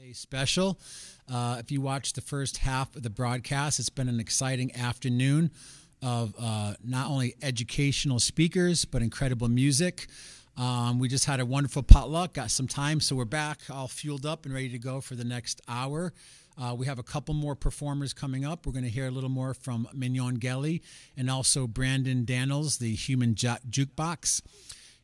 Day special. If you watched the first half of the broadcast, it's been an exciting afternoon of not only educational speakers, but incredible music. We just had a wonderful potluck, got some time, so we're back all fueled up and ready to go for the next hour. We have a couple more performers coming up. We're going to hear a little more from Mignon Gelly and also Brandon Daniels, the Human Jukebox.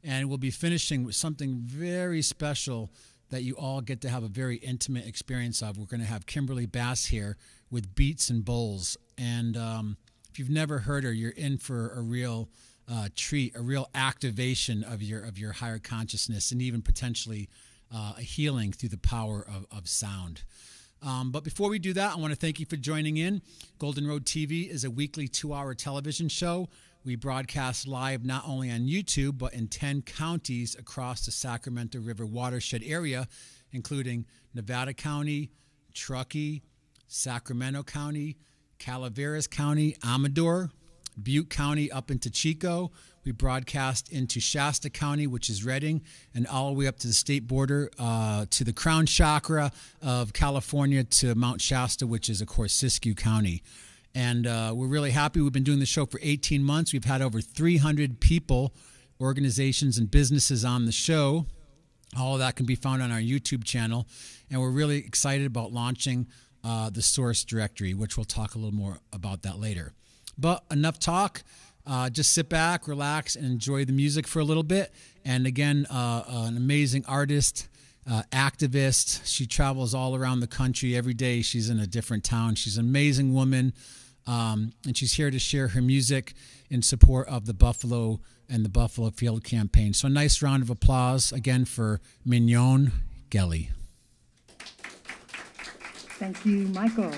And we'll be finishing with something very special that you all get to have a very intimate experience of. We're going to have Kimberly Bass here with Beats and Bowls. And if you've never heard her, you're in for a real treat, a real activation of your higher consciousness, and even potentially a healing through the power of sound. But before we do that, I want to thank you for joining in. Golden Road TV is a weekly 2-hour television show. We broadcast live not only on YouTube, but in 10 counties across the Sacramento River watershed area, including Nevada County, Truckee, Sacramento County, Calaveras County, Amador, Butte County up into Chico. We broadcast into Shasta County, which is Redding, and all the way up to the state border to the crown chakra of California to Mount Shasta, which is, of course, Siskiyou County. And we're really happy. We've been doing the show for 18 months. We've had over 300 people, organizations, and businesses on the show. All of that can be found on our YouTube channel. And we're really excited about launching the Source Directory, which we'll talk a little more about that later. But enough talk. Just sit back, relax, and enjoy the music for a little bit. And again, an amazing artist, activist. She travels all around the country. Every day she's in a different town. She's an amazing woman. And she's here to share her music in support of the Buffalo and the Buffalo Field campaign. So a nice round of applause again for Mignon Gelly. Thank you, Michael.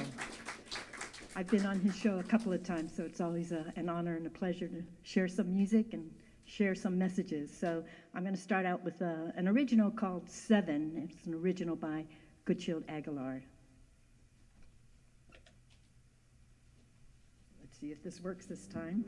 I've been on his show a couple of times, so it's always an honor and a pleasure to share some music and share some messages. So I'm going to start out with an original called Seven. It's an original by Goodchild Aguilar. Let's see if this works this time.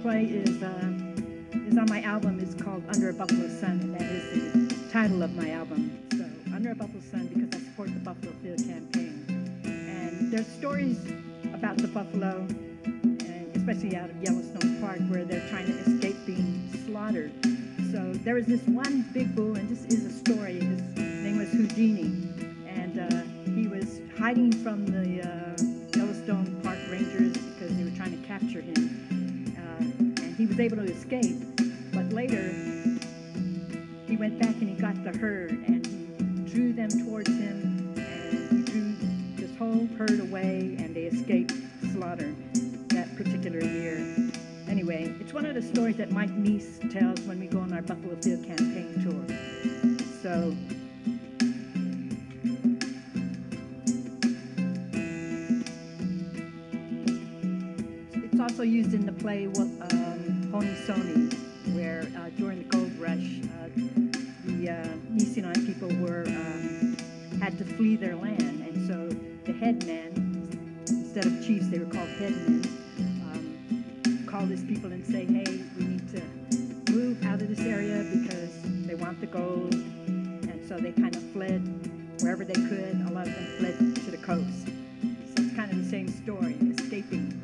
play is on my album. It's called Under a Buffalo Sun, and that is the title of my album. So Under a Buffalo Sun, because I support the Buffalo Field campaign. And there's stories about the buffalo, and especially out of Yellowstone Park, where they're trying to escape being slaughtered. So there was this one big bull, and this is a story. His name was Houdini, and he was hiding from the Yellowstone Park Rangers because they were trying to capture him. And he was able to escape, but later he went back and he got the herd, and he drew them towards him, and he drew this whole herd away, and they escaped slaughter that particular year. Anyway, it's one of the stories that Mike Neese tells when we go on our Buffalo Field campaign tour. So it's also used in the play Haudenosaunee, where during the gold rush, the Nisenan people had to flee their land, and so the headman, instead of chiefs, they were called headmen, called his people and say, hey, we need to move out of this area because they want the gold. And so they kind of fled wherever they could. A lot of them fled to the coast. So it's kind of the same story, escaping.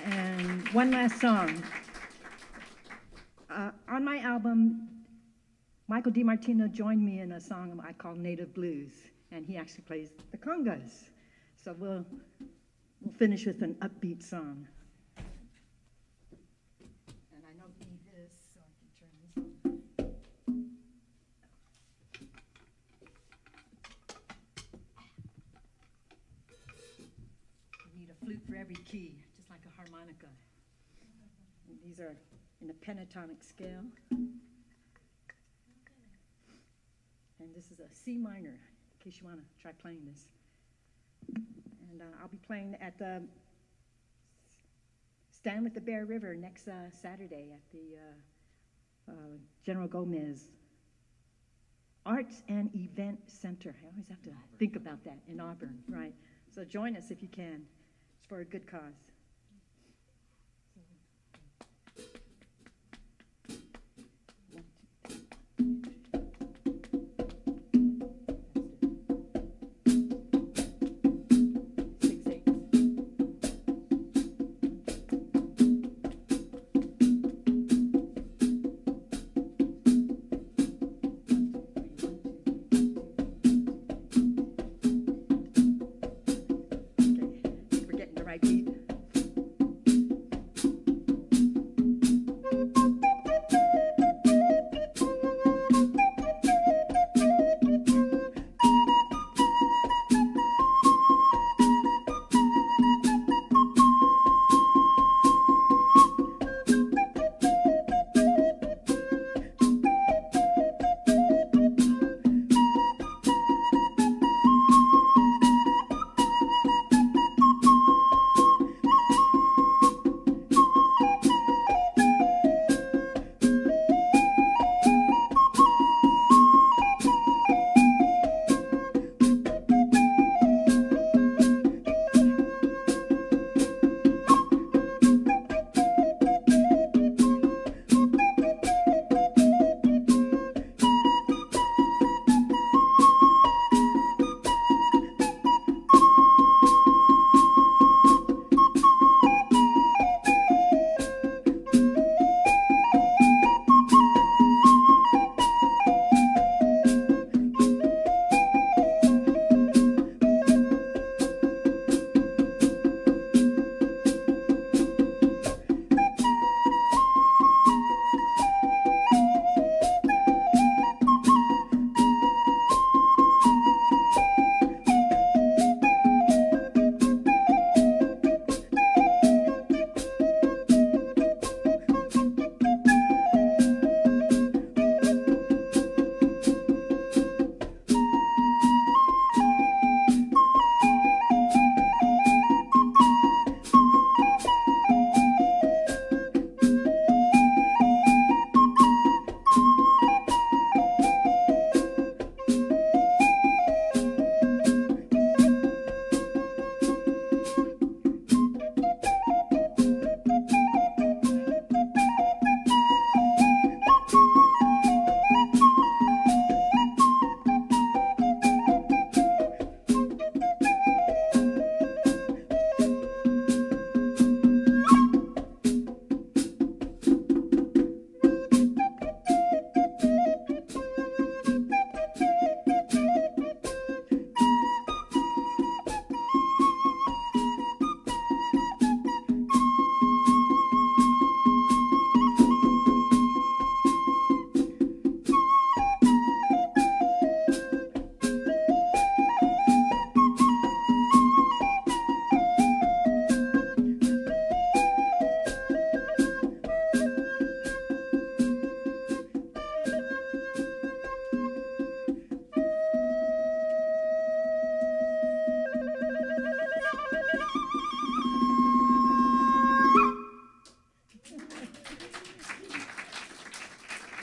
And one last song. On my album, Michael DiMartino joined me in a song I call Native Blues, and he actually plays the congas. So we'll finish with an upbeat song. And I don't need this, so I can turn this on. You need a flute for every key, just like a harmonica. And these are in a pentatonic scale. And this is a C minor, in case you want to try playing this. And I'll be playing at the Stand with the Bear River next Saturday at the General Gomez Arts and Event Center. I always have to think about that, in Auburn, right? So join us if you can. It's for a good cause.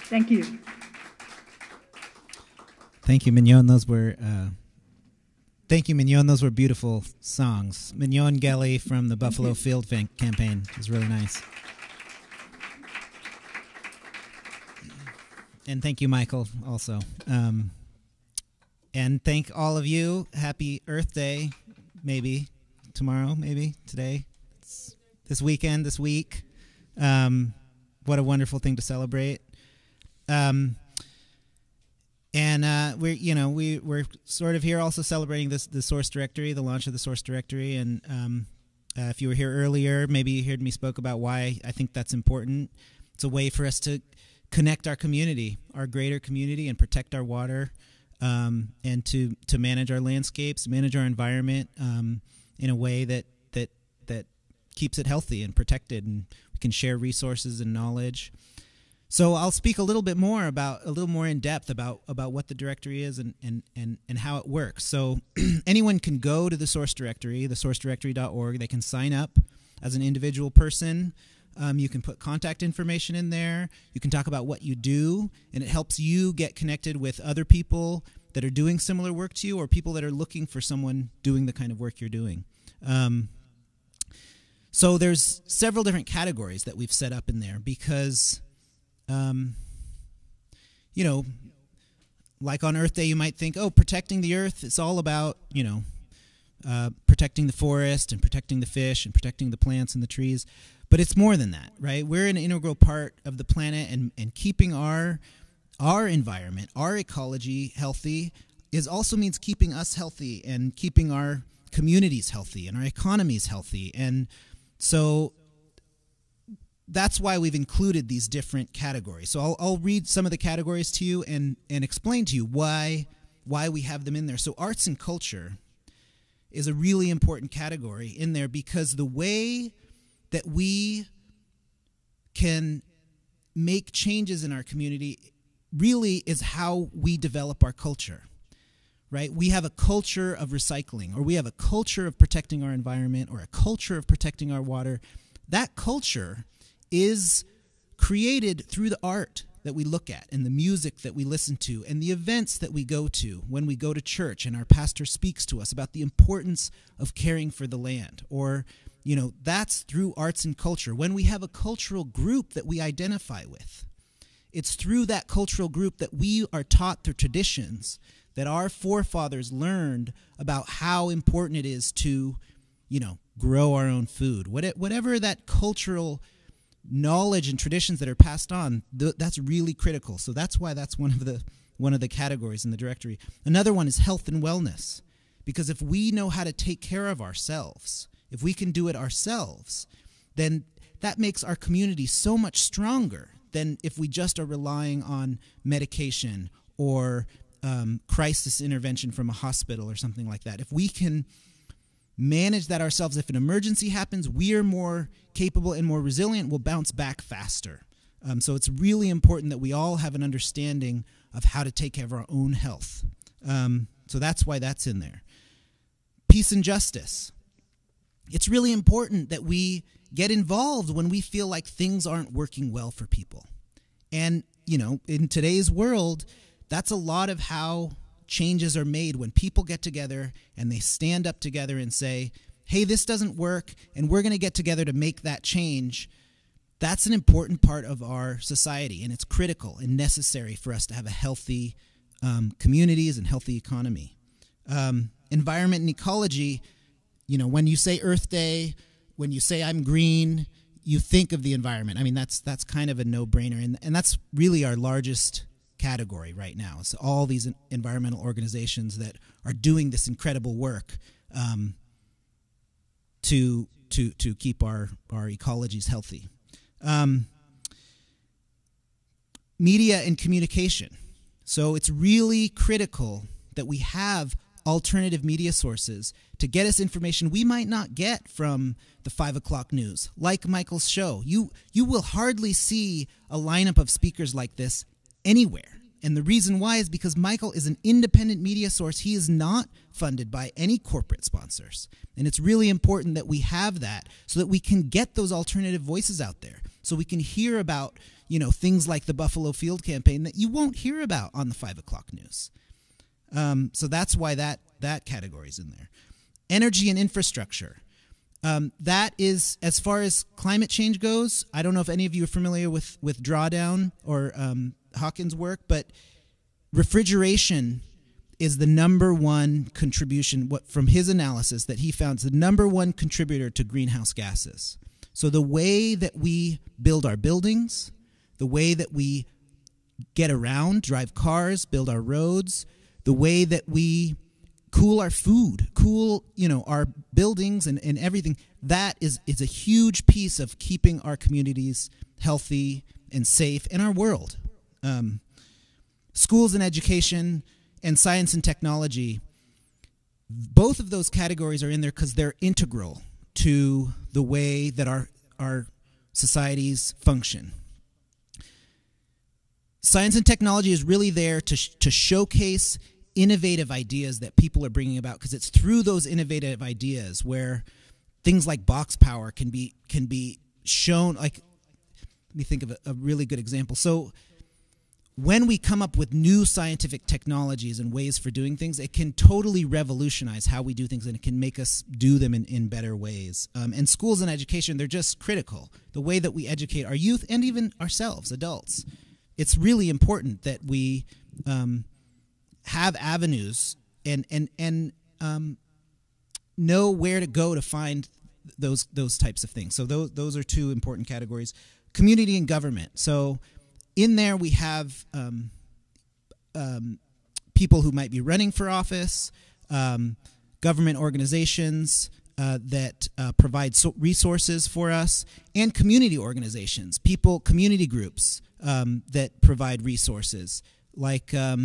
Thank you. Thank you, Mignon. Those were Mignon. Those were beautiful songs. Mignon Gelly from the Buffalo Field campaign. It was really nice. And thank you, Michael, also. And thank all of you. Happy Earth Day, maybe tomorrow, maybe today. this weekend, this week. What a wonderful thing to celebrate. And we're sort of here also celebrating the source directory, the launch of the source directory. And if you were here earlier, maybe you heard me spoke about why I think that's important. It's a way for us to connect our community, our greater community, and protect our water, and to manage our landscapes, manage our environment in a way that keeps it healthy and protected, and we can share resources and knowledge. So I'll speak a little more in depth about what the directory is and how it works. So anyone can go to the source directory, thesourcedirectory.org. They can sign up as an individual person. You can put contact information in there. You can talk about what you do, and it helps you get connected with other people that are doing similar work to you, or people that are looking for someone doing the kind of work you're doing. So there's several different categories that we've set up in there because, like on Earth Day, you might think, oh, protecting the earth, it's all about, protecting the forest and protecting the fish and protecting the plants and the trees. But it's more than that, right? We're an integral part of the planet, and keeping our environment, our ecology healthy also means keeping us healthy and keeping our communities healthy and our economies healthy. And so that's why we've included these different categories. So I'll read some of the categories to you and explain to you why we have them in there. So arts and culture is a really important category in there because the way that we can make changes in our community really is how we develop our culture, right? We have a culture of recycling, or we have a culture of protecting our environment, or a culture of protecting our water. That culture is created through the art that we look at and the music that we listen to and the events that we go to when we go to church and our pastor speaks to us about the importance of caring for the land, or that's through arts and culture. When we have a cultural group that we identify with, it's through that cultural group that we are taught through traditions that our forefathers learned about how important it is to, grow our own food. Whatever that cultural knowledge and traditions that are passed on, that's really critical. So that's why that's one of the categories in the directory. Another one is health and wellness, because if we know how to take care of ourselves, if we can do it ourselves, then that makes our community so much stronger than if we just are relying on medication or crisis intervention from a hospital or something like that. If we can manage that ourselves, if an emergency happens, we are more capable and more resilient, we'll bounce back faster. So it's really important that we all have an understanding of how to take care of our own health. So that's why that's in there. Peace and justice. It's really important that we get involved when we feel like things aren't working well for people. And, in today's world, that's a lot of how changes are made, when people get together and they stand up together and say, hey, this doesn't work, and we're going to get together to make that change. That's an important part of our society, and it's critical and necessary for us to have a healthy communities and healthy economy. Environment and ecology. When you say Earth Day, when you say I'm green, you think of the environment. I mean, that's kind of a no-brainer, and that's really our largest category right now. It's all these environmental organizations that are doing this incredible work to keep our ecologies healthy. Media and communication. So it's really critical that we have alternative media sources to get us information we might not get from the 5 o'clock news, like Michael's show. You will hardly see a lineup of speakers like this anywhere. And the reason why is because Michael is an independent media source. He is not funded by any corporate sponsors. And it's really important that we have that so that we can get those alternative voices out there. So we can hear about, things like the Buffalo Field campaign that you won't hear about on the 5 o'clock news. So that's why that category is in there. Energy and infrastructure. That is, as far as climate change goes, I don't know if any of you are familiar with Drawdown or Hawkins' work, but refrigeration is the number one contribution, from his analysis that he found, is the number one contributor to greenhouse gases. So the way that we build our buildings, the way that we get around, drive cars, build our roads, the way that we cool our food, cool, our buildings and everything, that is a huge piece of keeping our communities healthy and safe in our world. Schools and education and science and technology, both of those categories are in there because they're integral to the way that our societies function. Science and technology is really there to showcase innovative ideas that people are bringing about, because it's through those innovative ideas where things like box power can be shown. Like, let me think of a really good example. So when we come up with new scientific technologies and ways for doing things, it can totally revolutionize how we do things, and it can make us do them in better ways. And schools and education, they're just critical. The way that we educate our youth and even ourselves, adults, it's really important that we have avenues and know where to go to find those types of things. So those are two important categories. Community and government. So in there we have people who might be running for office, government organizations that provide a for us, and community organizations, community groups that provide resources, like a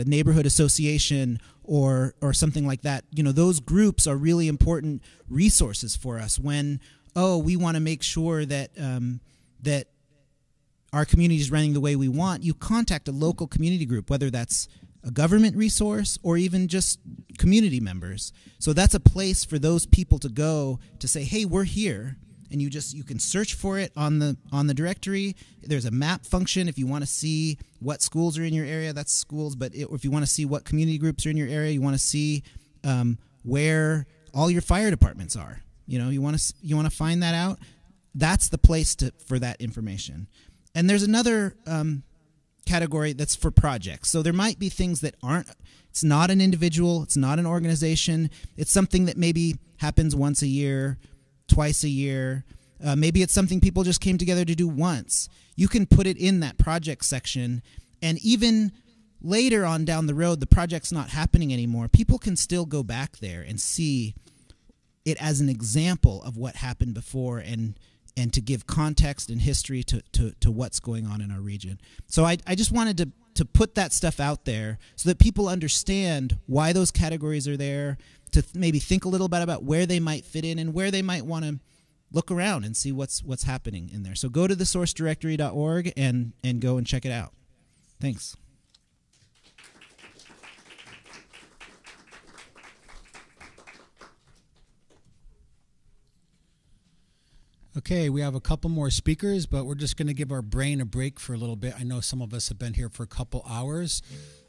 neighborhood association or something like that. Those groups are really important resources for us when we want to make sure that that our community is running the way we want. You contact a local community group, whether that's a government resource or even just community members. So that's a place for those people to go to say, hey, we're here. And you can search for it on the directory. There's a map function if you want to see what schools are in your area. That's schools. But if you want to see what community groups are in your area, you want to see where all your fire departments are. You want to find that out. That's the place for that information. And there's another category that's for projects. So there might be things that aren't. It's not an individual. It's not an organization. It's something that maybe happens once a year, twice a year. Maybe it's something people just came together to do once. You can put it in that project section, and even later on down the road, the project's not happening anymore. People can still go back there and see it as an example of what happened before, and to give context and history to what's going on in our region. So I just wanted to put that stuff out there so that people understand why those categories are there, to maybe think a little bit about where they might fit in and where they might want to look around and see what's happening in there. So go to thesourcedirectory.org and go and check it out. Thanks. Okay, we have a couple more speakers, but we're just going to give our brain a break for a little bit. I know some of us have been here for a couple hours,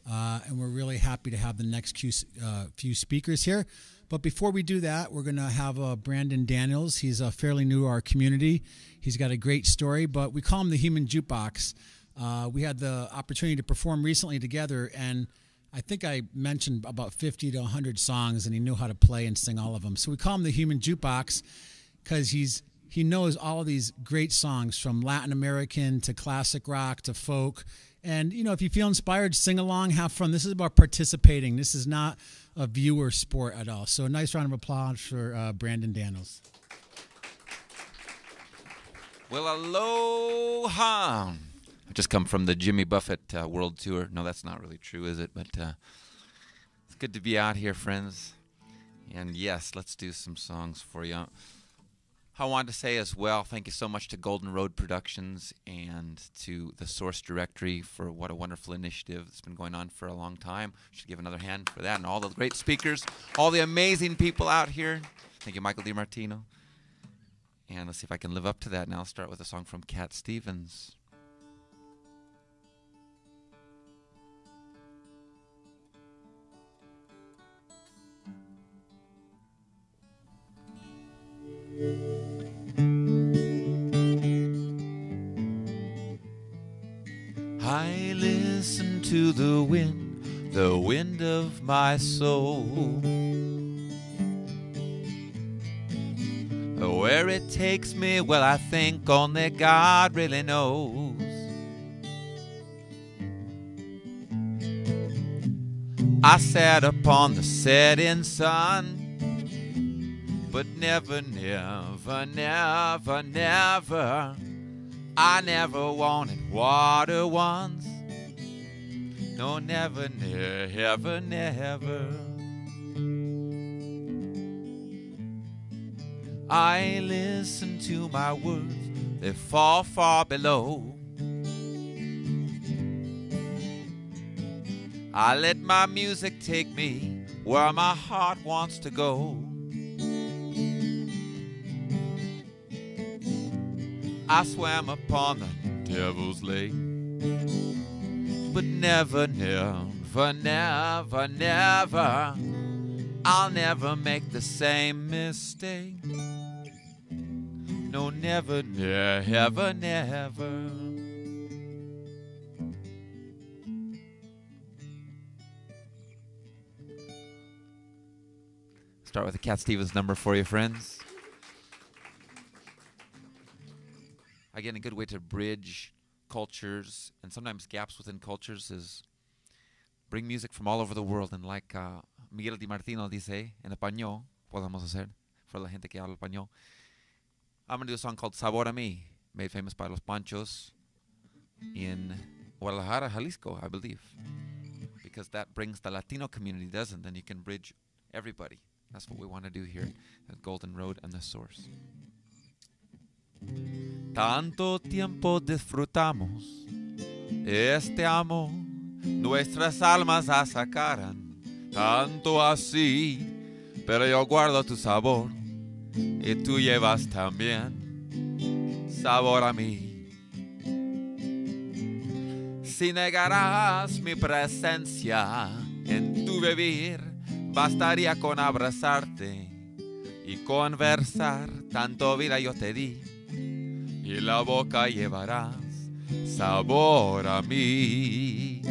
and we're really happy to have the next few speakers here. But before we do that, we're going to have Brandon Daniels. He's fairly new to our community. He's got a great story, but we call him the Human Jukebox. We had the opportunity to perform recently together, and I think I mentioned about 50 to 100 songs, and he knew how to play and sing all of them. So we call him the Human Jukebox because he knows all of these great songs, from Latin American to classic rock to folk. And, if you feel inspired, sing along, have fun. This is about participating. This is not a viewer sport at all. So a nice round of applause for Brandon Daniels. Well, aloha. I just come from the Jimmy Buffett World Tour. No, that's not really true, is it? But it's good to be out here, friends. And yes, let's do some songs for you. I wanted to say as well, thank you so much to Golden Road Productions and to the Source Directory for what a wonderful initiative that's been going on for a long time. Should give another hand for that, and all the great speakers, all the amazing people out here. Thank you, Michael DiMartino. And let's see if I can live up to that. Now I'll start with a song from Cat Stevens. I listen to the wind of my soul. Where it takes me, well, I think only God really knows. I sat upon the setting sun, but never, never, never, never, I never wanted water once. No, never, never, never. I listen to my words, they fall far below. I let my music take me where my heart wants to go. I swam upon the devil's lake, but never, never, never, never, I'll never make the same mistake. No, never, never, never. Start with a Cat Stevens number for you, friends. Again, a good way to bridge cultures and sometimes gaps within cultures is bring music from all over the world. And like Miguel Di Martino dice, en español, podemos hacer for la gente que habla español. I'm going to do a song called Sabor a Mí, made famous by Los Panchos in Guadalajara, Jalisco, I believe. Because that brings the Latino community, doesn't? Then you can bridge everybody. That's what we want to do here at Golden Road and The Source. Tanto tiempo disfrutamos este amor, nuestras almas asacaran, tanto así, pero yo guardo tu sabor y tú llevas también sabor a mí. Si negarás mi presencia en tu vivir, bastaría con abrazarte y conversar, tanto vida yo te di, y la boca llevarás sabor a mí.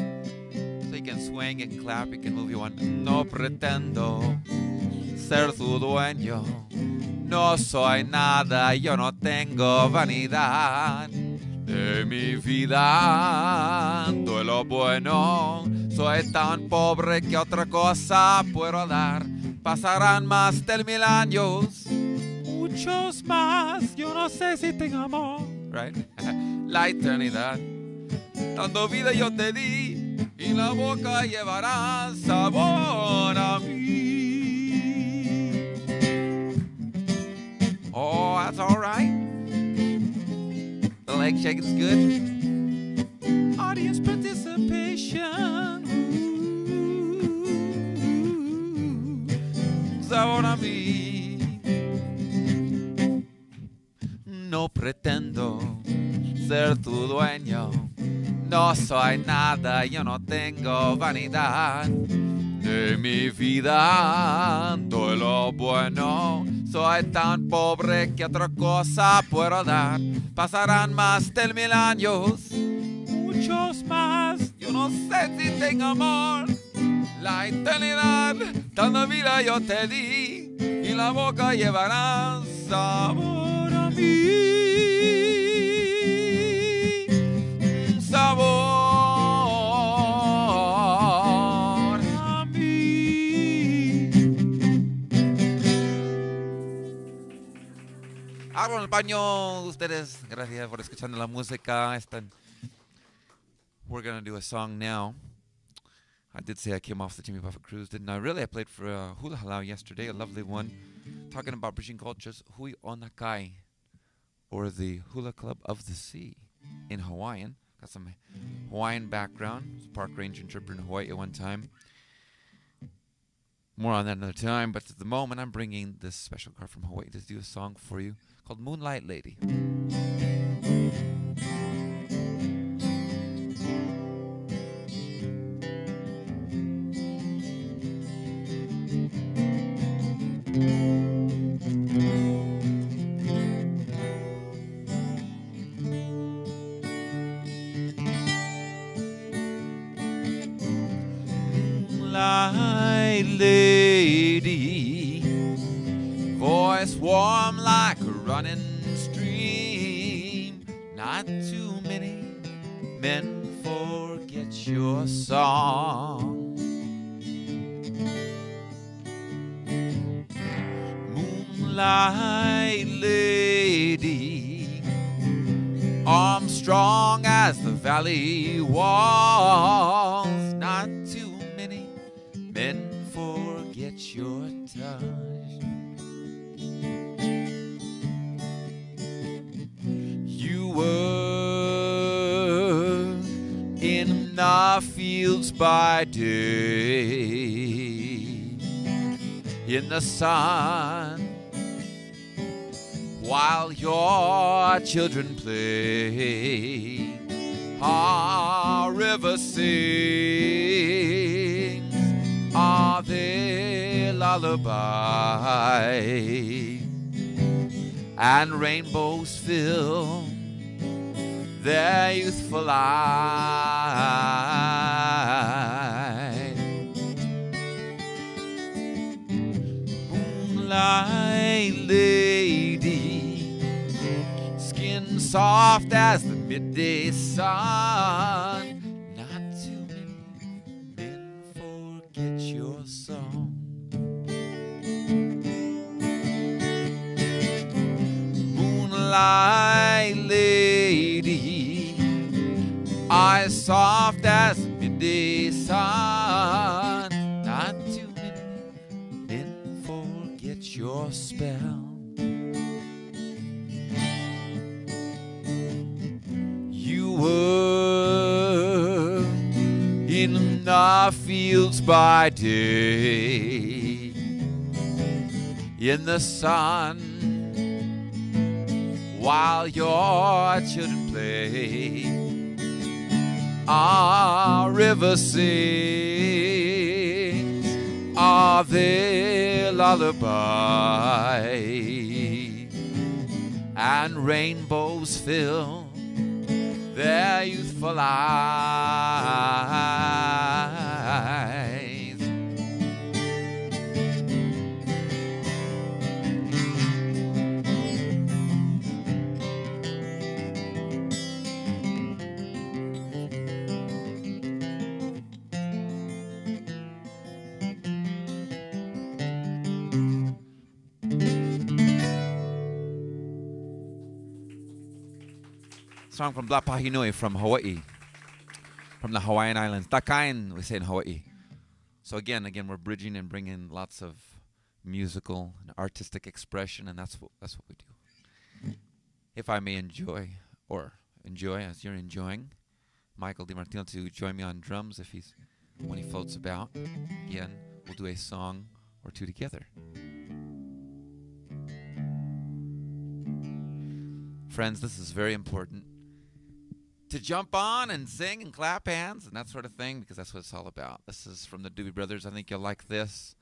So you can swing and clap, you can move your one. No pretendo ser tu dueño, no soy nada, yo no tengo vanidad. De mi vida todo lo bueno, soy tan pobre que otra cosa puedo dar. Pasarán más de 1000 años, muchos más, yo no sé si tengo amor, right? La eternidad, dando vida yo te di, y la boca llevará sabor a mí. Oh, that's all right. The leg shaking's good. Audience participation. Sabor a mí. No pretendo ser tu dueño, no soy nada, yo no tengo vanidad. De mi vida todo lo bueno, soy tan pobre que otra cosa puedo dar. Pasarán más de 1000 años, muchos más, yo no sé si tengo amor. La eternidad, tanta vida yo te di, y la boca llevará sabor a mí. Sabor a mí. Hablo en el baño, ustedes, gracias por escuchando la música. We're going to do a song now. I did say I came off the Jimmy Buffett cruise, didn't I? Really, I played for Hula Halau yesterday, a lovely one, talking about bridging cultures, Hui Onakai, or the Hula Club of the Sea in Hawaiian. Got some Hawaiian background. Was a park ranger interpreter in Hawaii at one time. More on that another time, but at the moment I'm bringing this special card from Hawaii to do a song for you called Moonlight Lady. Moonlight lady, voice warm like a running stream. Not too many men forget your song. Moonlight Lady, arms strong as the valley walls. Not too many men forget your touch. You were in the fields by day, in the sun, while your children play. Our river sings of their lullaby, and rainbows fill their youthful eyes. Moonlight Lady, skin soft as the midday sun. Not too many men forget your song. Moonlight Lady, eyes soft as the midday sun. Not too many men forget your spell. You were in the fields by day, in the sun, while your children play. Our river sings of their lullaby, and rainbows fill their youthful eyes. Song from Lapahinui from Hawaii, from the Hawaiian Islands. Takain, we say in Hawaii. So again, we're bridging and bringing lots of musical and artistic expression, and that's what we do. If I may enjoy as you're enjoying, Michael DiMartino to join me on drums when he floats about. Again, we'll do a song or two together. Friends, this is very important, to jump on and sing and clap hands and that sort of thing, because that's what it's all about. This is from the Doobie Brothers. I think you'll like this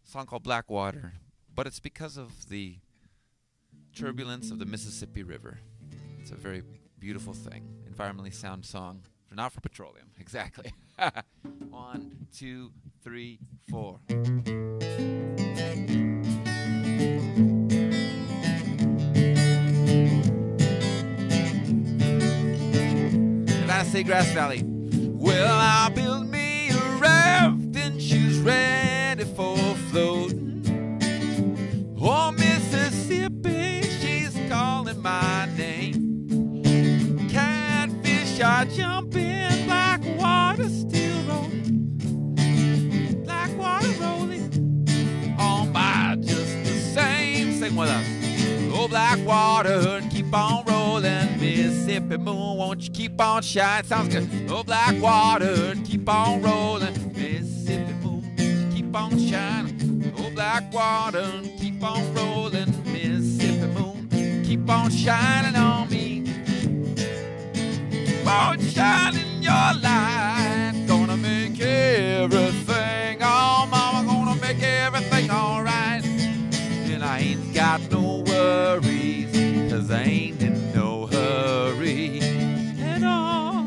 song called Blackwater, but it's because of the turbulence of the Mississippi River. It's a very beautiful thing, environmentally sound song, not for petroleum. Exactly. 1, 2, 3, 4. Say Grass Valley. Well, I'll build me a raft and she's ready for floating. Oh, Mississippi, she's calling my name. Catfish are jumping, black water still rolling. Black water rolling on by just the same. Sing with us. Oh, black water, keep on rolling. Mississippi moon, won't you keep on shining? Sounds good. Oh, black water, keep on rolling. Mississippi moon, keep on shining. Oh, black water, keep on rolling. Mississippi moon, keep on shining on me. Keep on shining your light. Gonna make everything, oh mama, gonna make everything alright. And I ain't got no worries, 'cause I ain't in no hurry at all.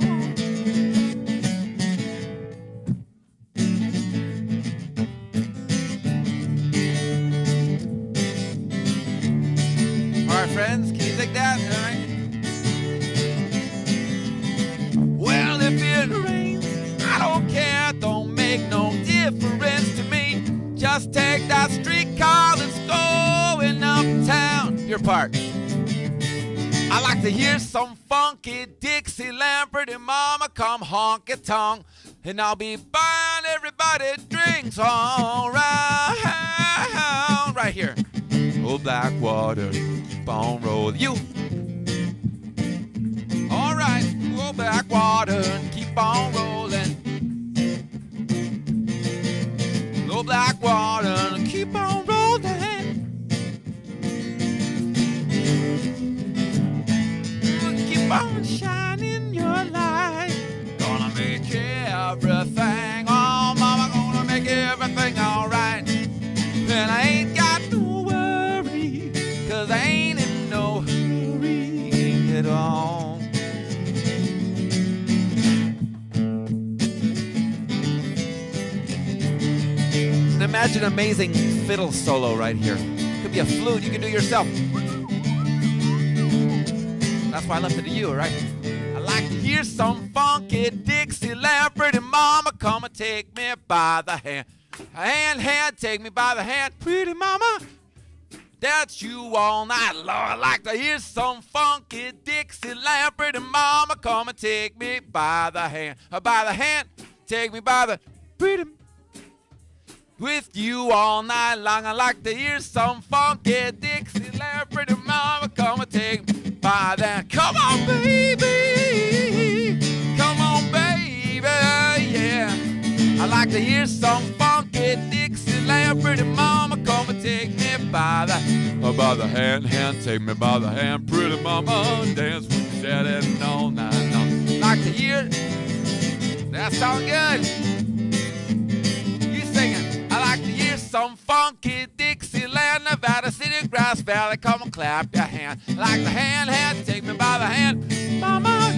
there, friends. Can you dig that? All right. Well, if it rains, I don't care. Don't make no difference to me. Just take that streetcar that's going uptown. Your part. I like to hear some funky Dixieland. Pretty mama, come honky-tonk. And I'll be buying everybody drinks all right here. Oh, Blackwater, keep on rolling. You. All right, oh, Blackwater, keep on rolling. Oh, Blackwater, keep on rolling. Keep on shining your light. Gonna make everything, oh mama, gonna make everything alright. And I ain't got no worry, 'cause I ain't in no hurry at all. Imagine an amazing fiddle solo right here. Could be a flute you can do yourself. That's why I left it to you, right? I like to hear some funky Dixieland. Pretty mama, come and take me by the hand. Hand, take me by the hand. Pretty mama, that's you all night long. I like to hear some funky Dixieland. Pretty mama, come and take me by the hand. By the hand, take me by the pretty. With you all night long, I like to hear some funky Dixieland. Pretty mama, come and take me by that. Come on, baby. Come on, baby. Yeah. I like to hear some funky Dixieland. Pretty mama, come and take me by the hand, take me by the hand. Pretty mama, dance with your daddy all night long. Like to hear that sound good. You singing. I like to hear some funky Dixieland, Nevada City, Grass Valley. Come and clap your hand. I like the hand, take me by the hand. Mama,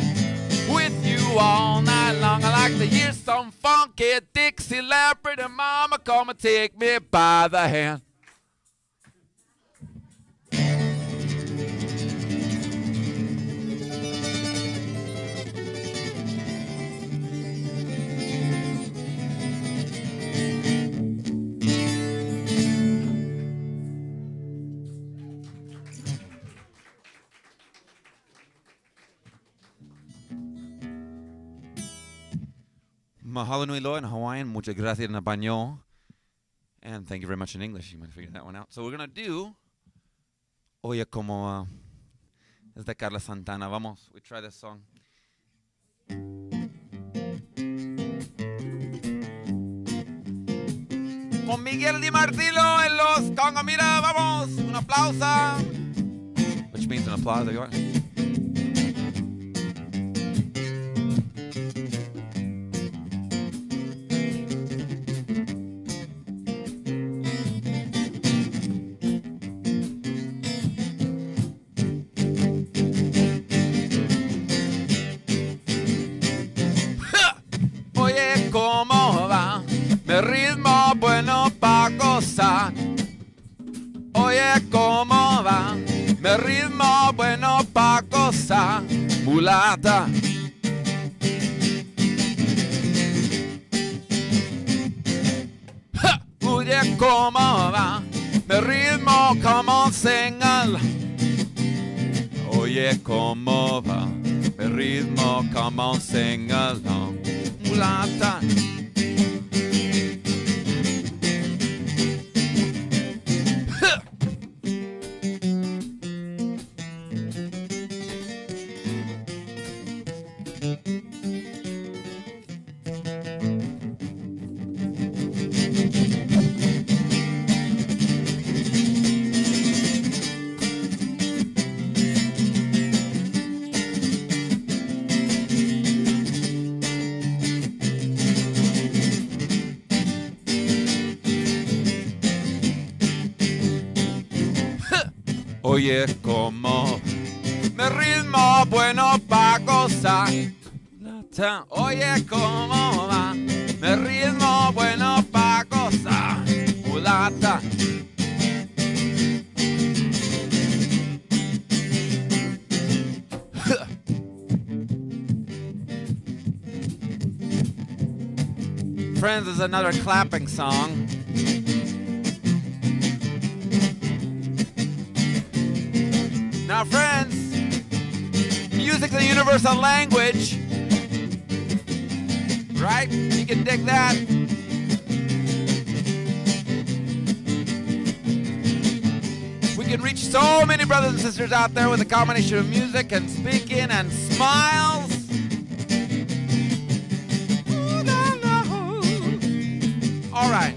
with you all night long. I like to hear some funky Dixieland. Pretty mama, come and take me by the hand. Mahalo nui loa in Hawaiian, muchas gracias en español, and thank you very much in English. You might figure that one out. So we're going to do Oye Como es de Carla Santana. Vamos, we try this song. Con Miguel Di Martilo en los Congo. Mira, vamos, un aplauso. Which means an applause. There you are. ¿Cómo va? Mi ritmo bueno pa' gozar. Oye, ¿cómo va? Mi ritmo bueno pa' gozar. Mulata. ¡Ja! Oye, ¿cómo va? Mi ritmo como señal. Oye, ¿cómo va? Mi ritmo como señal. Mulata. Oye, como mi ritmo bueno pa' gozar. Oye, cómo va mi ritmo bueno pa' gozar. Mulata. Friends is another clapping song. Now, friends, music's a universal language, right? You can dig that. We can reach so many brothers and sisters out there with a combination of music and speaking and smiles. All right.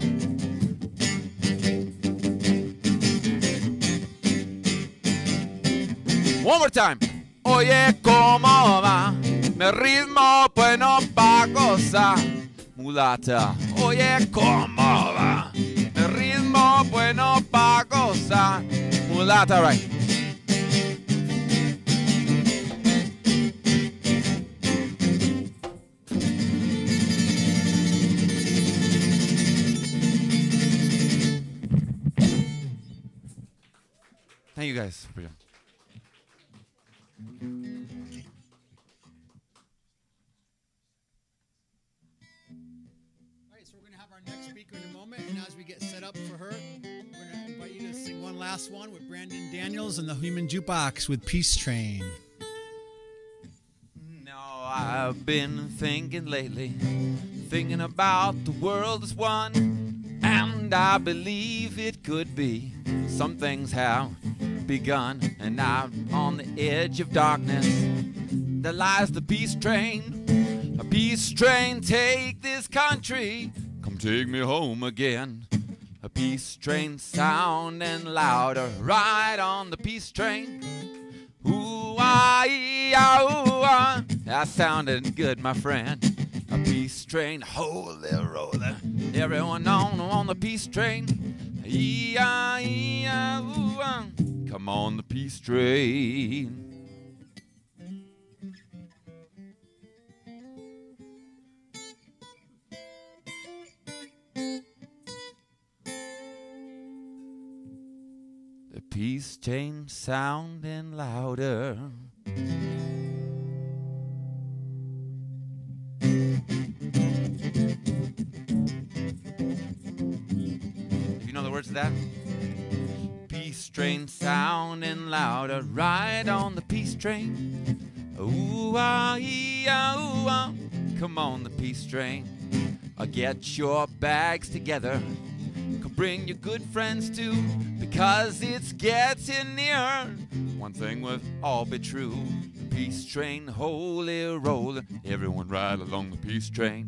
One more time. Oye, cómo va, mi ritmo bueno pa' gozar. Mulata. Oye, cómo va, mi ritmo bueno pa' gozar. Mulata, all right. Thank you guys. So we're going to have our next speaker in a moment, and as we get set up for her, we're going to invite you to sing one last one with Brandon Daniels and the Human Jukebox with Peace Train. Now I've been thinking lately, thinking about the world as one, and I believe it could be. Some things have begun, and out on the edge of darkness, there lies the peace train. A peace train, take this country, come take me home again. A peace train sounding louder, ride on the peace train. Ooh-ah-ee-ah-ooh-ah, that sounded good, my friend. A peace train, holy roller, everyone on the peace train. Ee-ah-ee-ah-ooh-ah, come on the peace train. The peace train sounding louder. If you know the words of that. Peace train sounding louder, ride on the peace train. Ooh-ah-ee-ah-ooh-ah, come on the peace train. Get your bags together, come bring your good friends too, because it's getting near. One thing will all be true, the peace train, holy roller, everyone ride along the peace train.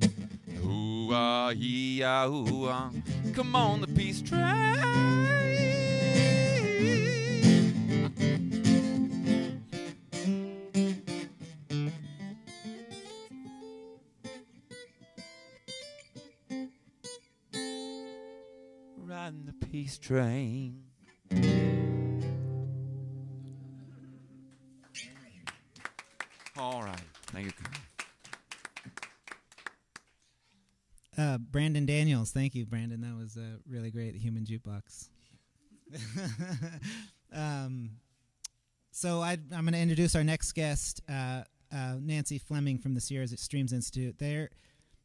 Ooh-ah-ee-ah-ooh-ah, come on the peace train. Riding the peace train. All right. Thank you. Brandon Daniels. Thank you, Brandon. That was really great. The Human Jukebox. So I'm going to introduce our next guest, Nancy Fleming from the Sierra Streams Institute. They're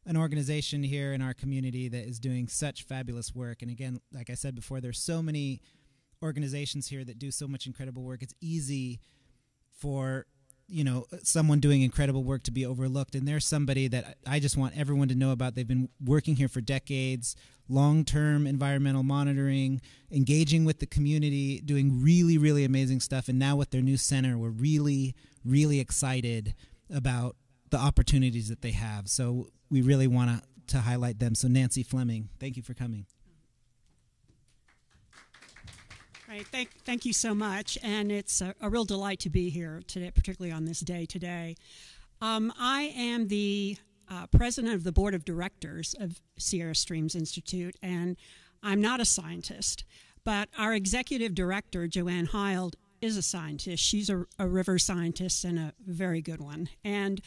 an organization here in our community that is doing such fabulous work. And again, like I said before, there's so many organizations here that do so much incredible work. It's easy for, you know, someone doing incredible work to be overlooked. And there's somebody that I just want everyone to know about. They've been working here for decades, long-term environmental monitoring, engaging with the community, doing really, really amazing stuff. And now with their new center, we're really, really excited about the opportunities that they have. So we really want to highlight them. So Nancy Fleming, thank you for coming. Right, thank you so much, and it's a real delight to be here today, particularly on this day today. I am the president of the board of directors of Sierra Streams Institute, and I'm not a scientist, but our executive director, Joanne Heil, is a scientist. She's a river scientist and a very good one, and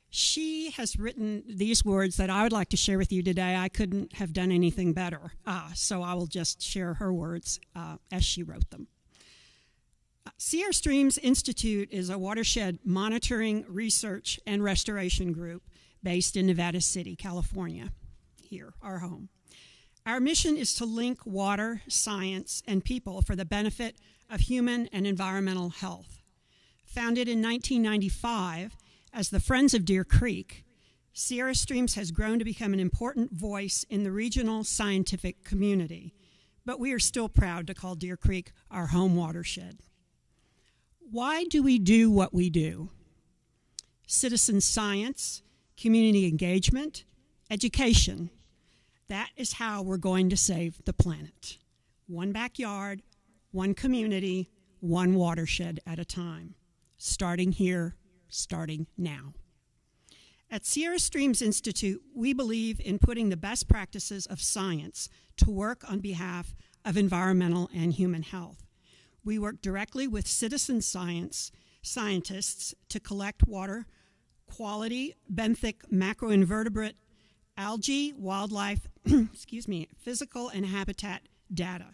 she has written these words that I would like to share with you today. I couldn't have done anything better, so I will just share her words as she wrote them. Sierra Streams Institute is a watershed monitoring, research, and restoration group based in Nevada City, California. here, our home. Our mission is to link water, science, and people for the benefit of human and environmental health. Founded in 1995 as the Friends of Deer Creek, Sierra Streams has grown to become an important voice in the regional scientific community, but we are still proud to call Deer Creek our home watershed. Why do we do what we do? Citizen science, community engagement, education. That is how we're going to save the planet. One backyard, one community, one watershed at a time. Starting here, starting now. At Sierra Streams Institute, we believe in putting the best practices of science to work on behalf of environmental and human health. We work directly with citizen scientists to collect water quality, benthic macroinvertebrate, algae, wildlife, physical and habitat data.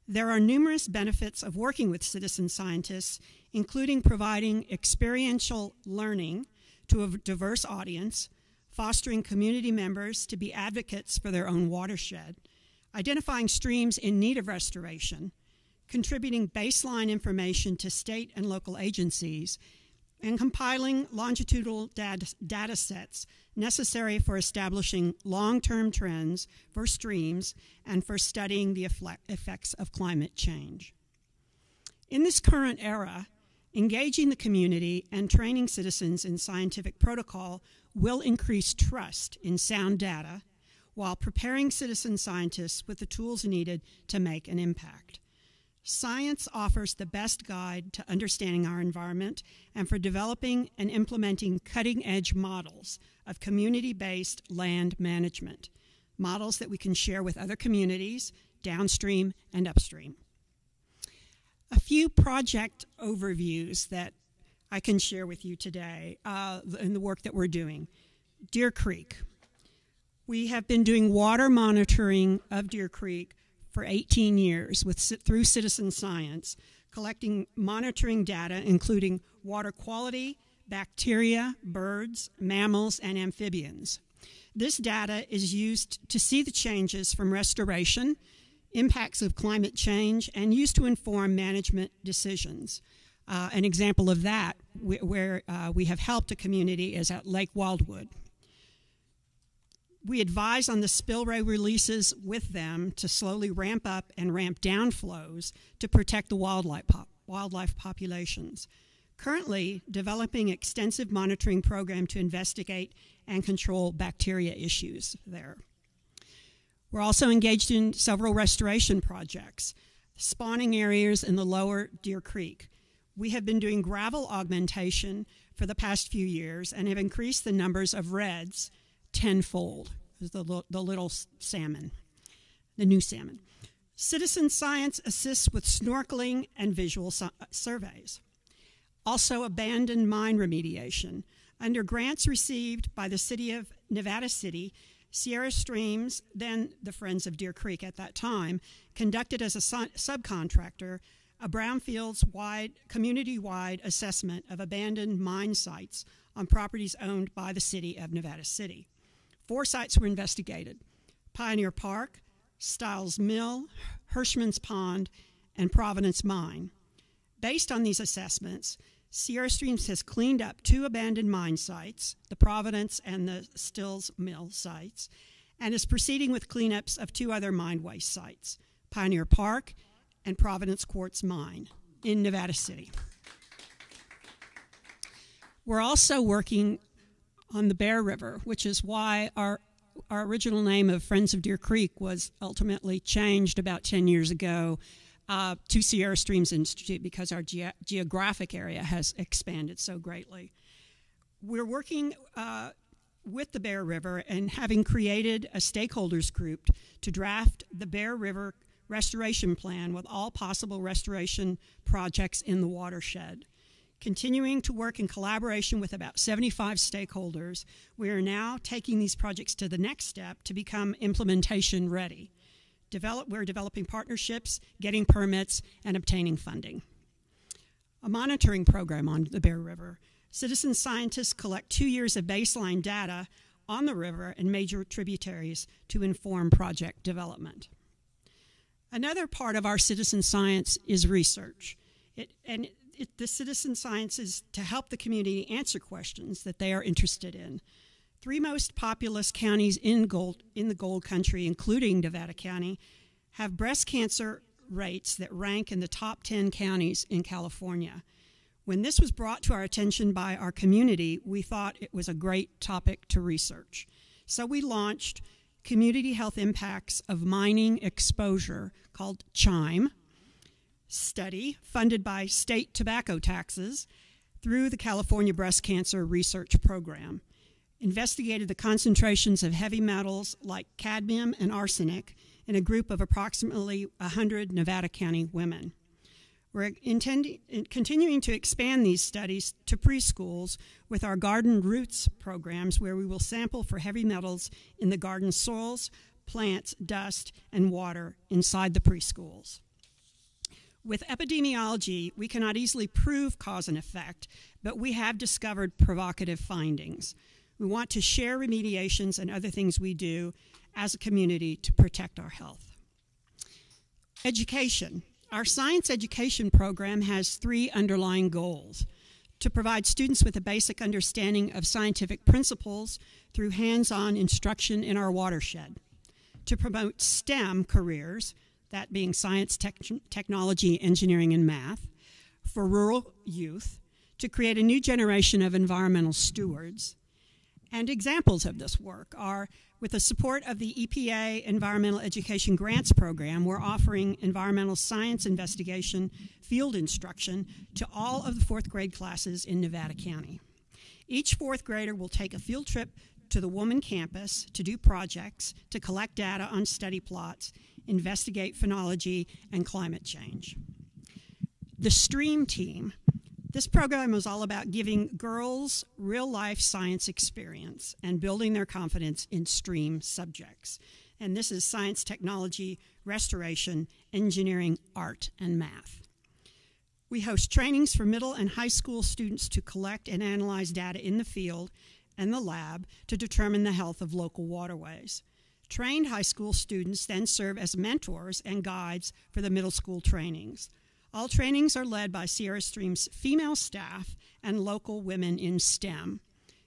There are numerous benefits of working with citizen scientists, including providing experiential learning to a diverse audience, fostering community members to be advocates for their own watershed, identifying streams in need of restoration, contributing baseline information to state and local agencies, and compiling longitudinal data sets necessary for establishing long-term trends for streams and for studying the effects of climate change. In this current era, engaging the community and training citizens in scientific protocol will increase trust in sound data while preparing citizen scientists with the tools needed to make an impact. Science offers the best guide to understanding our environment and for developing and implementing cutting-edge models of community-based land management, models that we can share with other communities downstream and upstream. A few project overviews that I can share with you today in the work that we're doing. Deer Creek. We have been doing water monitoring of Deer Creek for 18 years through citizen science, collecting monitoring data including water quality, bacteria, birds, mammals, and amphibians. This data is used to see the changes from restoration, impacts of climate change, and used to inform management decisions. An example of that where we have helped a community is at Lake Wildwood. We advise on the spillway releases with them to slowly ramp up and ramp down flows to protect the wildlife populations. Currently, developing extensive monitoring program to investigate and control bacteria issues there. We're also engaged in several restoration projects, spawning areas in the lower Deer Creek. We have been doing gravel augmentation for the past few years and have increased the numbers of reds tenfold, the little salmon, the new salmon. Citizen science assists with snorkeling and visual surveys. Also, abandoned mine remediation. Under grants received by the city of Nevada City, Sierra Streams, then the Friends of Deer Creek at that time, conducted as a subcontractor a brownfields-wide, community-wide assessment of abandoned mine sites on properties owned by the city of Nevada City. 4 sites were investigated: Pioneer Park, Stiles Mill, Hirschman's Pond, and Providence Mine. Based on these assessments, Sierra Streams has cleaned up 2 abandoned mine sites, the Providence and the Stiles Mill sites, and is proceeding with cleanups of 2 other mine waste sites, Pioneer Park and Providence Quartz Mine in Nevada City. We're also working on the Bear River, which is why our original name of Friends of Deer Creek was ultimately changed about 10 years ago to Sierra Streams Institute, because our geographic area has expanded so greatly. We're working with the Bear River and having created a stakeholders group to draft the Bear River restoration plan with all possible restoration projects in the watershed. Continuing to work in collaboration with about 75 stakeholders, we are now taking these projects to the next step to become implementation ready. We're developing partnerships, getting permits, and obtaining funding. A monitoring program on the Bear River. Citizen scientists collect 2 years of baseline data on the river and major tributaries to inform project development. Another part of our citizen science is research. The citizen science is to help the community answer questions that they are interested in. 3 most populous counties in the Gold Country, including Nevada County, have breast cancer rates that rank in the top 10 counties in California. When this was brought to our attention by our community, we thought it was a great topic to research. So we launched Community Health Impacts of Mining Exposure, called CHIME, study funded by state tobacco taxes through the California Breast Cancer Research Program. Investigated the concentrations of heavy metals like cadmium and arsenic in a group of approximately 100 Nevada County women. We're continuing to expand these studies to preschools with our Garden Roots programs, where we will sample for heavy metals in the garden soils, plants, dust, and water inside the preschools. With epidemiology, we cannot easily prove cause and effect, but we have discovered provocative findings. We want to share remediations and other things we do as a community to protect our health. Education. Our science education program has 3 underlying goals: to provide students with a basic understanding of scientific principles through hands-on instruction in our watershed, to promote STEM careers, that being science, technology, engineering, and math, for rural youth, to create a new generation of environmental stewards. And examples of this work are, with the support of the EPA Environmental Education Grants Program, we're offering environmental science investigation field instruction to all of the 4th grade classes in Nevada County. Each 4th grader will take a field trip to the Woman campus to do projects, to collect data on study plots, investigate phenology and climate change. The STREAM team. This program was all about giving girls real-life science experience and building their confidence in STREAM subjects. And this is science, technology, restoration, engineering, art, and math. We host trainings for middle and high school students to collect and analyze data in the field and the lab to determine the health of local waterways. Trained high school students then serve as mentors and guides for the middle school trainings. All trainings are led by Sierra Stream's female staff and local women in STEM,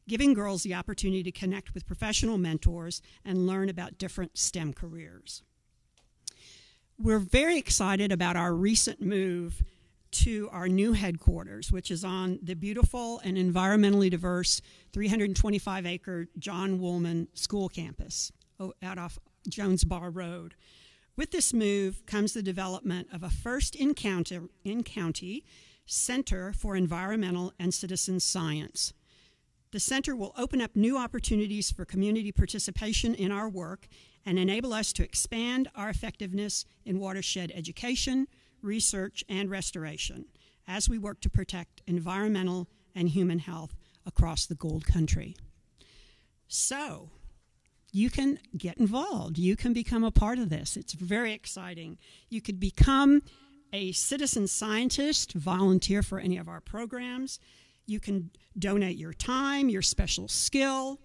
giving girls the opportunity to connect with professional mentors and learn about different STEM careers. We're very excited about our recent move to our new headquarters, which is on the beautiful and environmentally diverse 325-acre John Woolman School campus out off Jones Bar Road. With this move comes the development of a first in-county Center for Environmental and Citizen Science. The center will open up new opportunities for community participation in our work and enable us to expand our effectiveness in watershed education, research, and restoration as we work to protect environmental and human health across the Gold Country. So, you can get involved. You can become a part of this. It's very exciting. You could become a citizen scientist, volunteer for any of our programs. You can donate your time, your special skill,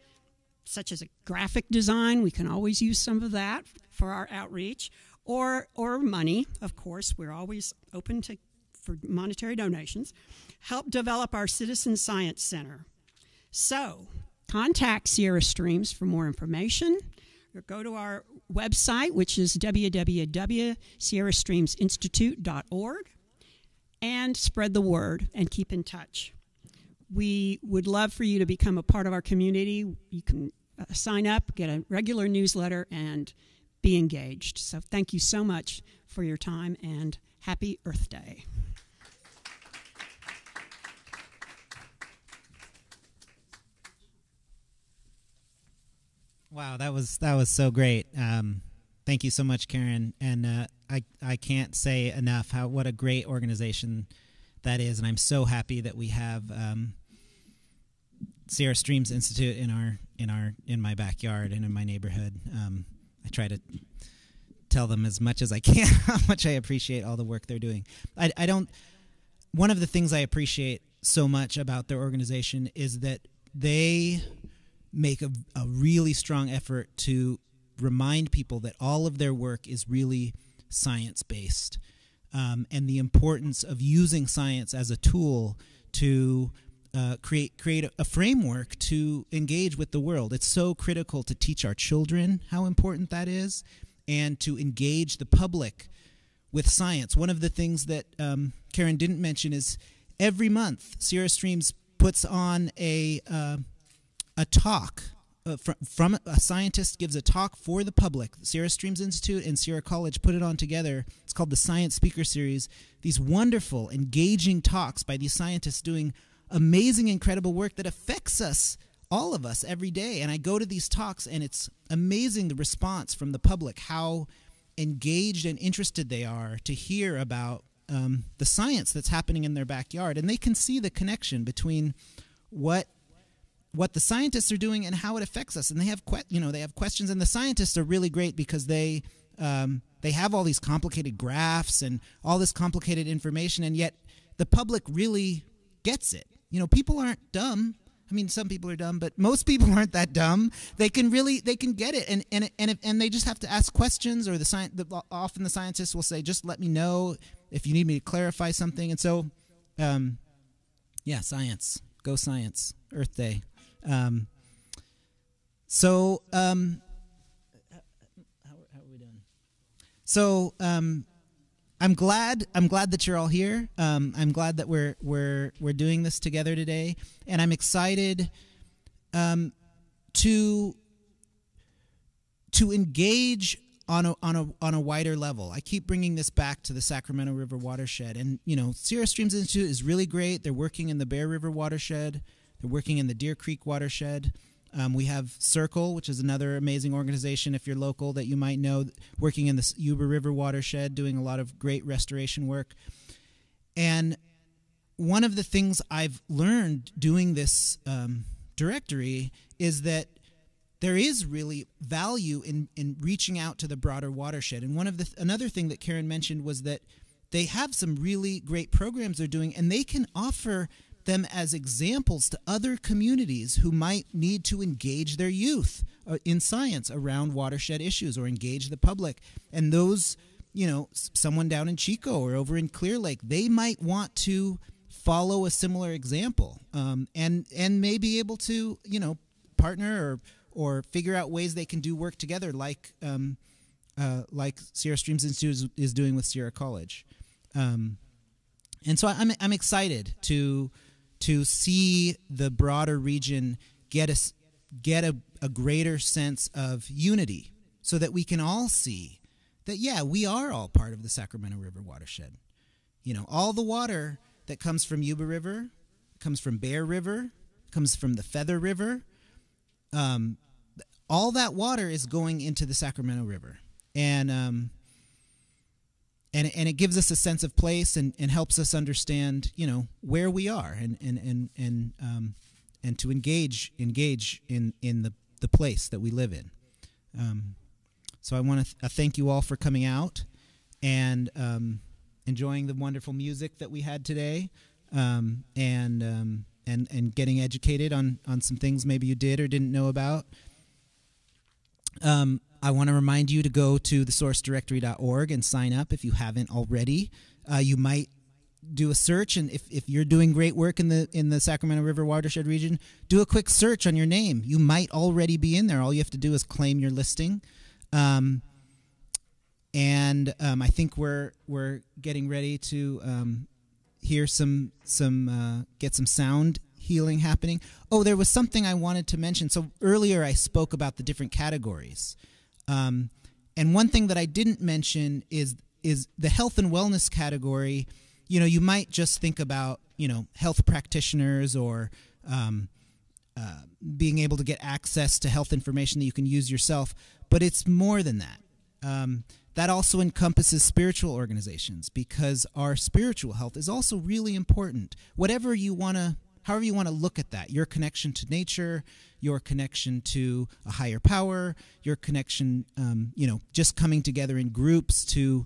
such as a graphic design. We can always use some of that for our outreach, or money, of course. We're always open for monetary donations. Help develop our Citizen Science Center. So, contact Sierra Streams for more information, or go to our website, which is www.sierrastreamsinstitute.org, and spread the word and keep in touch. We would love for you to become a part of our community. You can sign up, get a regular newsletter, and be engaged. So thank you so much for your time, and happy Earth Day. Wow, that was so great. Thank you so much, Karen. And I can't say enough what a great organization that is, and I'm so happy that we have Sierra Streams Institute in my backyard and in my neighborhood. I try to tell them as much as I can how much I appreciate all the work they're doing. One of the things I appreciate so much about their organization is that they make a really strong effort to remind people that all of their work is really science-based, and the importance of using science as a tool to create a framework to engage with the world. It's so critical to teach our children how important that is, and to engage the public with science. One of the things that Karen didn't mention is every month Sierra Streams puts on a talk from a scientist, gives a talk for the public. The Sierra Streams Institute and Sierra College put it on together. It's called the Science Speaker Series. These wonderful, engaging talks by these scientists doing amazing, incredible work that affects us, all of us, every day. And I go to these talks, and it's amazing the response from the public, how engaged and interested they are to hear about the science that's happening in their backyard. And they can see the connection between what the scientists are doing and how it affects us. And they have questions, and the scientists are really great because they have all these complicated graphs and all this complicated information, and yet the public really gets it. People aren't dumb. I mean, some people are dumb, but most people aren't that dumb. They can get it, and they just have to ask questions. Or often the scientists will say, "Just let me know if you need me to clarify something." And so, science, go science, Earth Day. How are we done? So, I'm glad that you're all here. I'm glad that we're doing this together today, and I'm excited to engage on a wider level. I keep bringing this back to the Sacramento River watershed, and Sierra Streams Institute is really great. They're working in the Bear River watershed. They're working in the Deer Creek watershed. We have Circle, which is another amazing organization, if you're local, that you might know, working in the Yuba River watershed, doing a lot of great restoration work. And one of the things I've learned doing this directory is that there is really value in reaching out to the broader watershed. And another thing that Karen mentioned was that they have some really great programs they're doing, and they can offer them as examples to other communities who might need to engage their youth in science around watershed issues, or engage the public. And those, someone down in Chico or over in Clear Lake, they might want to follow a similar example, and may be able to, partner or figure out ways they can do work together, like Sierra Streams Institute is doing with Sierra College. And so I'm excited to see the broader region get a greater sense of unity, so that we can all see that, we are all part of the Sacramento River watershed. All the water that comes from Yuba River, comes from Bear River, comes from the Feather River, all that water is going into the Sacramento River. And it gives us a sense of place, and helps us understand, where we are, and to engage in the place that we live in. So I want to thank you all for coming out and enjoying the wonderful music that we had today, and getting educated on some things maybe you did or didn't know about. I want to remind you to go to thesourcedirectory.org and sign up if you haven't already. You might do a search, and if you're doing great work in the Sacramento River watershed region, do a quick search on your name. You might already be in there. All you have to do is claim your listing. I think we're getting ready to hear get some sound healing happening. Oh, there was something I wanted to mention. So earlier I spoke about the different categories. And one thing that I didn't mention is the health and wellness category. You might just think about, health practitioners, or being able to get access to health information that you can use yourself. But it's more than that. That also encompasses spiritual organizations, because our spiritual health is also really important. However you want to look at that, your connection to nature, your connection to a higher power, your connection, just coming together in groups to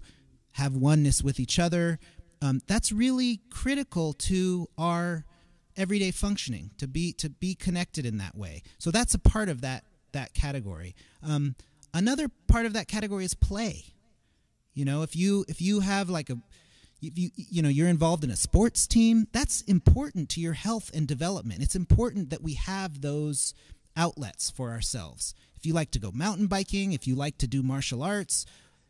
have oneness with each other. That's really critical to our everyday functioning, to be connected in that way. So that's a part of that category. Another part of that category is play. If you have like you're involved in a sports team, that's important to your health and development. It's important that we have those outlets for ourselves. If you like to go mountain biking, if you like to do martial arts,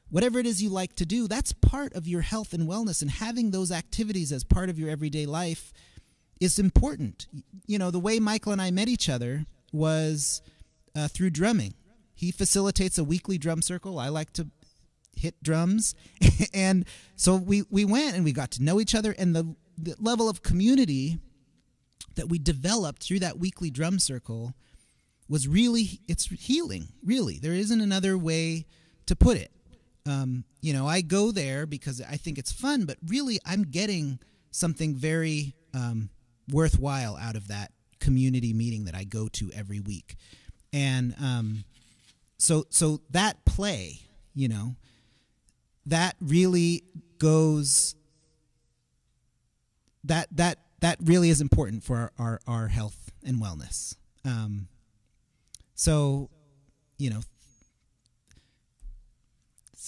whatever it is you like to do, that's part of your health and wellness, and having those activities as part of your everyday life is important. The way Michael and I met each other was through drumming. He facilitates a weekly drum circle. I like to hit drums. And so we went and we got to know each other, and the level of community that we developed through that weekly drum circle was really, it's healing, really. There isn't another way to put it. I go there because I think it's fun, but really I'm getting something very worthwhile out of that community meeting that I go to every week. And so that play, that really goes, that really is important for our health and wellness. So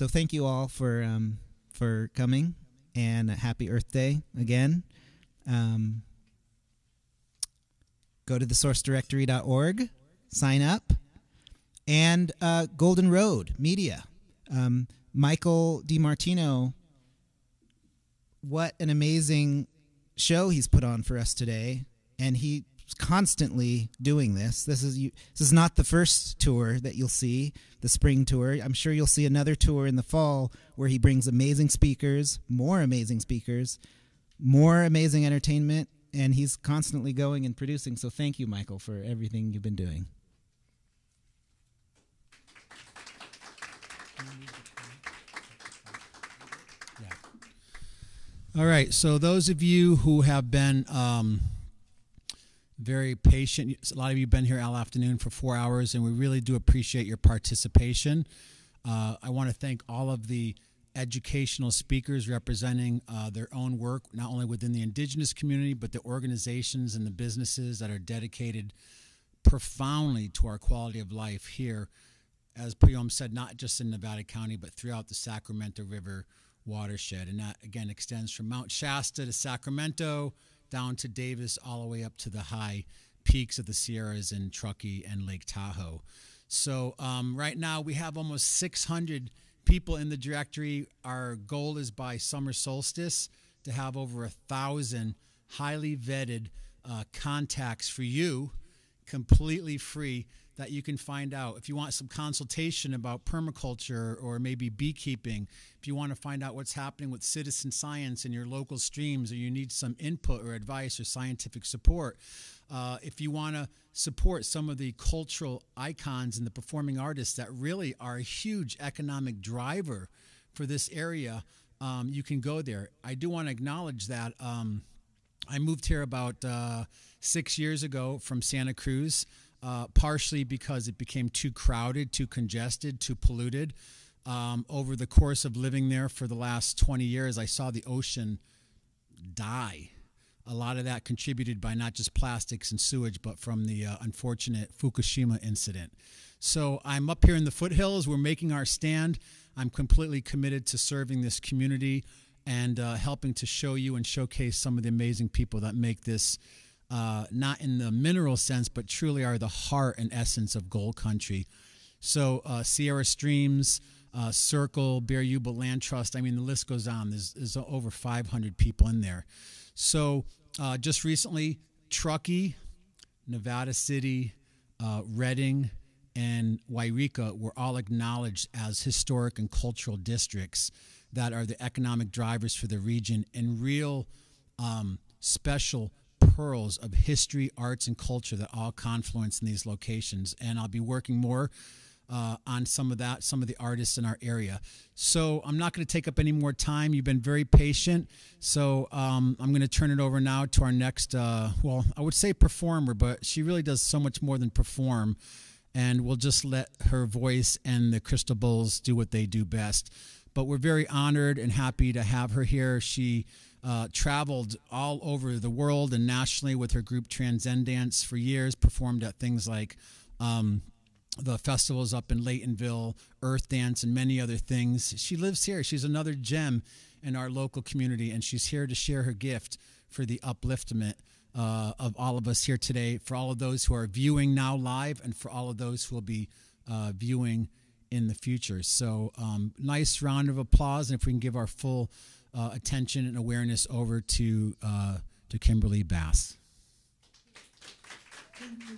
thank you all for coming, and happy Earth Day again. Go to thesourcedirectory.org, sign up, and Golden Road Media. Michael DiMartino, what an amazing show he's put on for us today, and he's constantly doing this. This is not the first tour that you'll see, the spring tour. I'm sure you'll see another tour in the fall where he brings amazing speakers, more amazing entertainment, and he's constantly going and producing. So thank you, Michael, for everything you've been doing. All right, so those of you who have been very patient, a lot of you have been here all afternoon for 4 hours, and we really do appreciate your participation. I want to thank all of the educational speakers representing their own work, not only within the indigenous community, but the organizations and the businesses that are dedicated profoundly to our quality of life here, as Puyom said, not just in Nevada County, but throughout the Sacramento River watershed. And that, again, extends from Mount Shasta to Sacramento, down to Davis, all the way up to the high peaks of the Sierras in Truckee and Lake Tahoe. So right now we have almost 600 people in the directory. Our goal is by summer solstice to have over 1,000 highly vetted contacts for you, completely free, that you can find out. If you want some consultation about permaculture or maybe beekeeping, if you want to find out what's happening with citizen science in your local streams, or you need some input or advice or scientific support, if you want to support some of the cultural icons and the performing artists that really are a huge economic driver for this area, you can go there. I do want to acknowledge that I moved here about 6 years ago from Santa Cruz, partially because it became too crowded, too congested, too polluted. Over the course of living there for the last 20 years, I saw the ocean die. A lot of that contributed by not just plastics and sewage, but from the unfortunate Fukushima incident. So I'm up here in the foothills. We're making our stand. I'm completely committed to serving this community and helping to show you and showcase some of the amazing people that make this, not in the mineral sense, but truly are the heart and essence of Gold Country. So Sierra Streams, Circle, Bear Ubel Land Trust, I mean, the list goes on. There's over 500 people in there. So just recently, Truckee, Nevada City, Redding, and Wairika were all acknowledged as historic and cultural districts that are the economic drivers for the region, and real special pearls of history, arts, and culture that all confluence in these locations. And I'll be working more on some of that, some of the artists in our area. So I'm not going to take up any more time. You've been very patient. So I'm going to turn it over now to our next, well, I would say performer, but she really does so much more than perform. And we'll just let her voice and the crystal bowls do what they do best. But we're very honored and happy to have her here. She traveled all over the world and nationally with her group Transcendence for years, performed at things like the festivals up in Laytonville, Earth Dance, and many other things. She lives here. She's another gem in our local community, and she's here to share her gift for the upliftment of all of us here today, for all of those who are viewing now live, and for all of those who will be viewing in the future. So nice round of applause, and if we can give our full attention and awareness over to Kimberly Bass. Thank you.